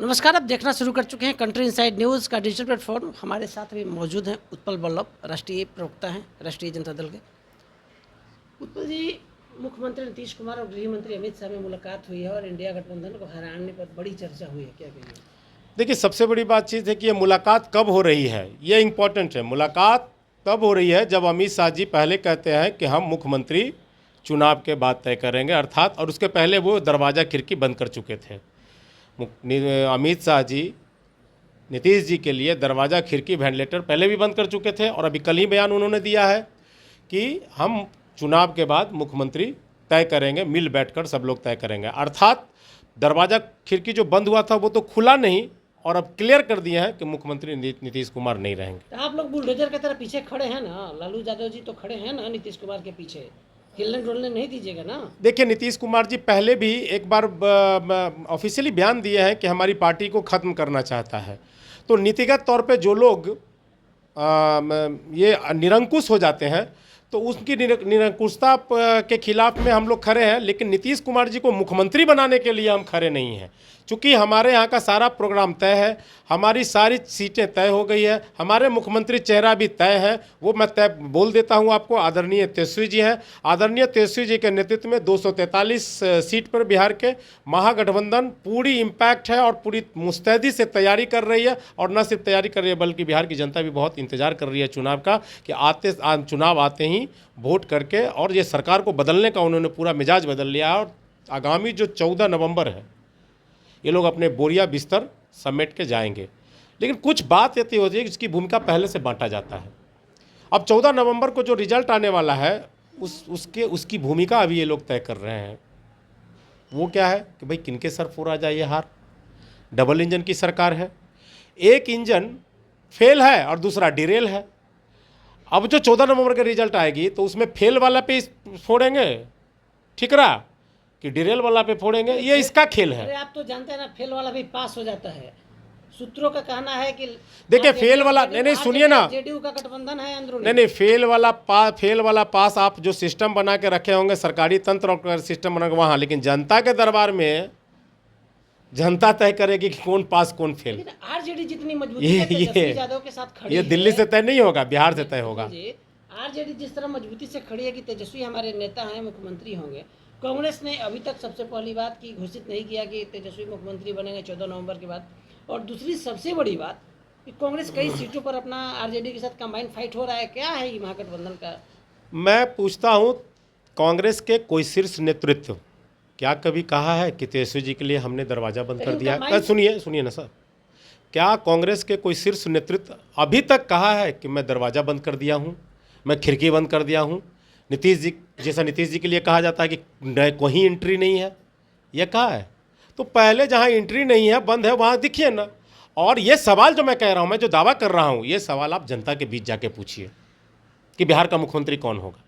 नमस्कार, आप देखना शुरू कर चुके हैं कंट्री इनसाइड न्यूज़ का डिजिटल प्लेटफॉर्म। हमारे साथ भी मौजूद हैं उत्पल बल्लभ, राष्ट्रीय प्रवक्ता हैं राष्ट्रीय जनता दल के। उत्पल जी, मुख्यमंत्री नीतीश कुमार और गृह मंत्री अमित शाह में मुलाकात हुई है और इंडिया गठबंधन को हराने पर बड़ी चर्चा हुई है, क्या कहिए? देखिए, सबसे बड़ी बात चीज़ है कि ये मुलाकात कब हो रही है, ये इम्पोर्टेंट है। मुलाकात तब हो रही है जब अमित शाह जी पहले कहते हैं कि हम मुख्यमंत्री चुनाव के बाद तय करेंगे, अर्थात, और उसके पहले वो दरवाज़ा खिड़की बंद कर चुके थे। अमित शाह जी नीतीश जी के लिए दरवाज़ा खिड़की वेंटिलेटर पहले भी बंद कर चुके थे और अभी कल ही बयान उन्होंने दिया है कि हम चुनाव के बाद मुख्यमंत्री तय करेंगे, मिल बैठकर सब लोग तय करेंगे। अर्थात दरवाज़ा खिड़की जो बंद हुआ था वो तो खुला नहीं, और अब क्लियर कर दिया है कि मुख्यमंत्री नीतीश कुमार नहीं रहेंगे। तो आप लोग बुलडोजर की तरह पीछे खड़े हैं ना, लालू यादव जी तो खड़े हैं ना नीतीश कुमार के पीछे, हिलने डुलने नहीं दीजिएगा ना। देखिए, नीतीश कुमार जी पहले भी एक बार ऑफिशियली बयान दिए हैं कि हमारी पार्टी को ख़त्म करना चाहता है। तो नीतिगत तौर पे जो लोग ये निरंकुश हो जाते हैं तो उसकी निरंकुशता के खिलाफ में हम लोग खड़े हैं, लेकिन नीतीश कुमार जी को मुख्यमंत्री बनाने के लिए हम खड़े नहीं हैं। चूँकि हमारे यहाँ का सारा प्रोग्राम तय है, हमारी सारी सीटें तय हो गई है, हमारे मुख्यमंत्री चेहरा भी तय है। वो मैं तय बोल देता हूँ आपको, आदरणीय तेजस्वी जी हैं। आदरणीय तेजस्वी जी के नेतृत्व में 243 सीट पर बिहार के महागठबंधन पूरी इम्पैक्ट है और पूरी मुस्तैदी से तैयारी कर रही है। और न सिर्फ तैयारी कर रही है बल्कि बिहार की जनता भी बहुत इंतजार कर रही है चुनाव का, कि चुनाव आते ही वोट करके, और ये सरकार को बदलने का उन्होंने पूरा मिजाज बदल लिया है। और आगामी जो 14 नवंबर है, ये लोग अपने बोरिया बिस्तर समेट के जाएंगे। लेकिन कुछ बात ऐसी होती है कि इसकी भूमिका पहले से बांटा जाता है। अब 14 नवंबर को जो रिजल्ट आने वाला है उसकी भूमिका अभी ये लोग तय कर रहे हैं। वो क्या है कि भाई किनके सर फोड़ा जाए ये हार। डबल इंजन की सरकार है, एक इंजन फेल है और दूसरा डिरेल है। अब जो 14 नवंबर के रिजल्ट आएगी तो उसमें फेल वाला पे फोड़ेंगे ठिकरा कि डिरेल वाला पे फोड़ेंगे, ये इसका खेल है। अरे आप तो जानते हैं ना, फेल वाला भी पास हो जाता है। सूत्रों का कहना है कि देखिए, फेल वाला नहीं, सुनिए ना, जेडीयू का गठबंधन है अंदरूनी। नहीं, फेल वाला पास आप जो सिस्टम बना के रखे होंगे, सरकारी तंत्र और सिस्टम बना के वहाँ, लेकिन जनता के दरबार में जनता तय करेगी कि कौन पास कौन फेल। आरजेडी जितनी मजबूती से तेजस्वी यादव के साथ खड़ी ये दिल्ली से तय नहीं होगा, बिहार से तय होगा। आरजेडी जिस तरह मजबूती से खड़ी है कि तेजस्वी हमारे नेता हैं, मुख्यमंत्री होंगे। कांग्रेस ने अभी तक सबसे पहली बात की घोषित नहीं किया कि तेजस्वी मुख्यमंत्री बनेंगे 14 नवंबर के बाद। और दूसरी सबसे बड़ी बात कि कांग्रेस कई सीटों पर अपना आरजेडी के साथ कंबाइन फाइट हो रहा है। क्या है ये महागठबंधन का? मैं पूछता हूँ, कांग्रेस के कोई शीर्ष नेतृत्व क्या कभी कहा है कि तेजस्वी जी के लिए हमने दरवाज़ा बंद कर दिया है? सुनिए ना सर, क्या कांग्रेस के कोई शीर्ष नेतृत्व अभी तक कहा है कि मैं दरवाज़ा बंद कर दिया हूँ, मैं खिड़की बंद कर दिया हूँ? नीतीश जी जैसा नीतीश जी के लिए कहा जाता है कि कहीं एंट्री नहीं है, यह कहा है? तो पहले जहाँ एंट्री नहीं है, बंद है, वहाँ दिखिए ना। और ये सवाल जो मैं कह रहा हूँ, मैं जो दावा कर रहा हूँ, ये सवाल आप जनता के बीच जाके पूछिए कि बिहार का मुख्यमंत्री कौन होगा।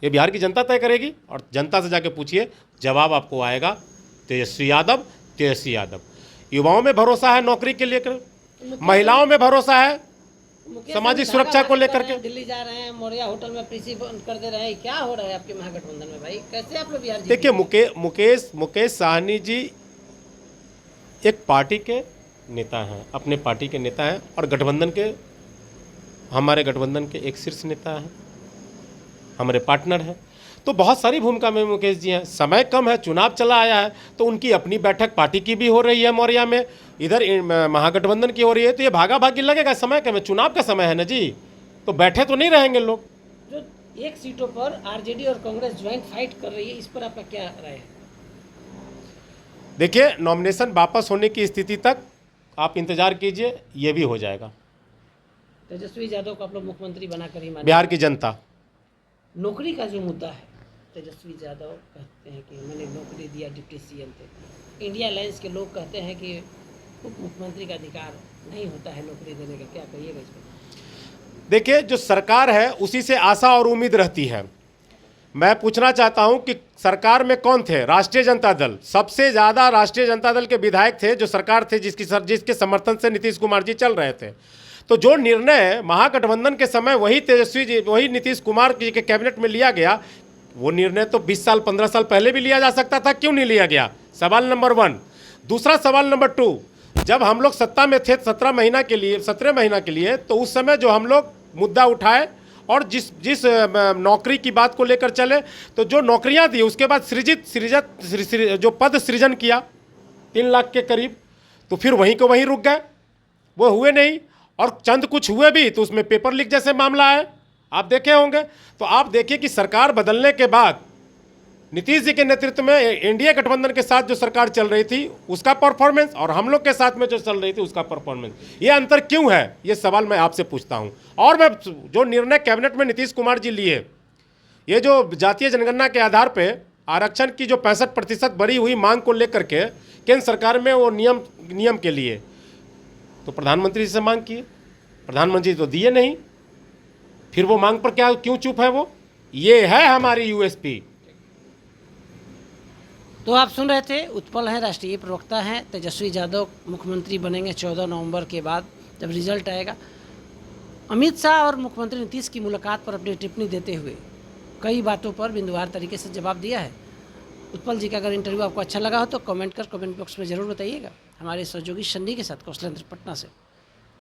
ये बिहार की जनता तय करेगी, और जनता से जाके पूछिए, जवाब आपको आएगा तेजस्वी यादव, तेजस्वी यादव। युवाओं में भरोसा है नौकरी के लेकर, महिलाओं में भरोसा है सामाजिक सुरक्षा को लेकर के। दिल्ली जा रहे हैं, मौर्या होटल में पीसी बंद कर दे रहे हैं। क्या हो रहा है आपके महागठबंधन में भाई? कैसे आप लोग बिहार देखिए, मुकेश साहनी जी एक पार्टी के नेता हैं, अपने पार्टी के नेता हैं, और हमारे गठबंधन के एक शीर्ष नेता हैं, हमारे पार्टनर हैं। तो बहुत सारी भूमिका में मुकेश जी हैं। समय कम है, चुनाव चला आया है, तो उनकी अपनी बैठक पार्टी की भी हो रही है मौर्या में, इधर महागठबंधन की हो रही है। तो ये भागा भागी लगेगा, समय कम है, चुनाव का समय है ना जी, तो बैठे तो नहीं रहेंगे लोग। जो एक सीटों पर आरजेडी और कांग्रेस ज्वाइंट फाइट कर रही है, इस पर आपका क्या राय है? देखिए, नॉमिनेशन वापस होने की स्थिति तक आप इंतजार कीजिए, ये भी हो जाएगा। तेजस्वी यादव को आप लोग मुख्यमंत्री बनाकर ही मानिए। बिहार की जनता, नौकरी का जो मुद्दा है, तेजस्वी यादव कहते हैं कि मैंने नौकरी दिया, डिप्टी सीएम थे। इंडिया अलायंस के लोग कहते हैं कि उप मुख्यमंत्री का अधिकार नहीं होता है नौकरी देने का। क्या कहिएगा इस पर? देखिए, जो सरकार है उसी से आशा और उम्मीद रहती है। मैं पूछना चाहता हूं कि सरकार में कौन थे? राष्ट्रीय जनता दल। सबसे ज़्यादा राष्ट्रीय जनता दल के विधायक थे जो सरकार थे, जिसके समर्थन से नीतीश कुमार जी चल रहे थे। तो जो निर्णय महागठबंधन के समय वही नीतीश कुमार जी के कैबिनेट में लिया गया, वो निर्णय तो 20 साल 15 साल पहले भी लिया जा सकता था, क्यों नहीं लिया गया? सवाल नंबर 1। दूसरा सवाल नंबर 2, जब हम लोग सत्ता में थे 17 महीना के लिए, तो उस समय जो हम लोग मुद्दा उठाए और जिस नौकरी की बात को लेकर चले, तो जो नौकरियां दी उसके बाद जो पद सृजन किया 3 लाख के करीब, तो फिर वहीं को वहीं रुक गए, वो हुए नहीं। और चंद कुछ हुए भी तो उसमें पेपर लीक जैसे मामला है, आप देखे होंगे। तो आप देखिए कि सरकार बदलने के बाद नीतीश जी के नेतृत्व में एनडीए गठबंधन के साथ जो सरकार चल रही थी उसका परफॉर्मेंस और हम लोग के साथ में जो चल रही थी उसका परफॉर्मेंस, ये अंतर क्यों है, ये सवाल मैं आपसे पूछता हूं। और मैं जो निर्णय कैबिनेट में नीतीश कुमार जी लिए, ये जो जातीय जनगणना के आधार पे आरक्षण की जो 65% बढ़ी हुई मांग को लेकर के केंद्र सरकार में वो नियम के लिए तो प्रधानमंत्री जी से मांग किए, प्रधानमंत्री तो दिए नहीं, फिर वो मांग पर क्यों चुप है वो? ये है हमारी यूएसपी। तो आप सुन रहे थे, उत्पल हैं, राष्ट्रीय प्रवक्ता हैं। तेजस्वी यादव मुख्यमंत्री बनेंगे 14 नवंबर के बाद जब रिजल्ट आएगा। अमित शाह और मुख्यमंत्री नीतीश की मुलाकात पर अपनी टिप्पणी देते हुए कई बातों पर बिंदुवार तरीके से जवाब दिया है। उत्पल जी का अगर इंटरव्यू आपको अच्छा लगा हो तो कमेंट बॉक्स में ज़रूर बताइएगा। हमारे सहयोगी सन्नी के साथ कौशलेंद्र, पटना से।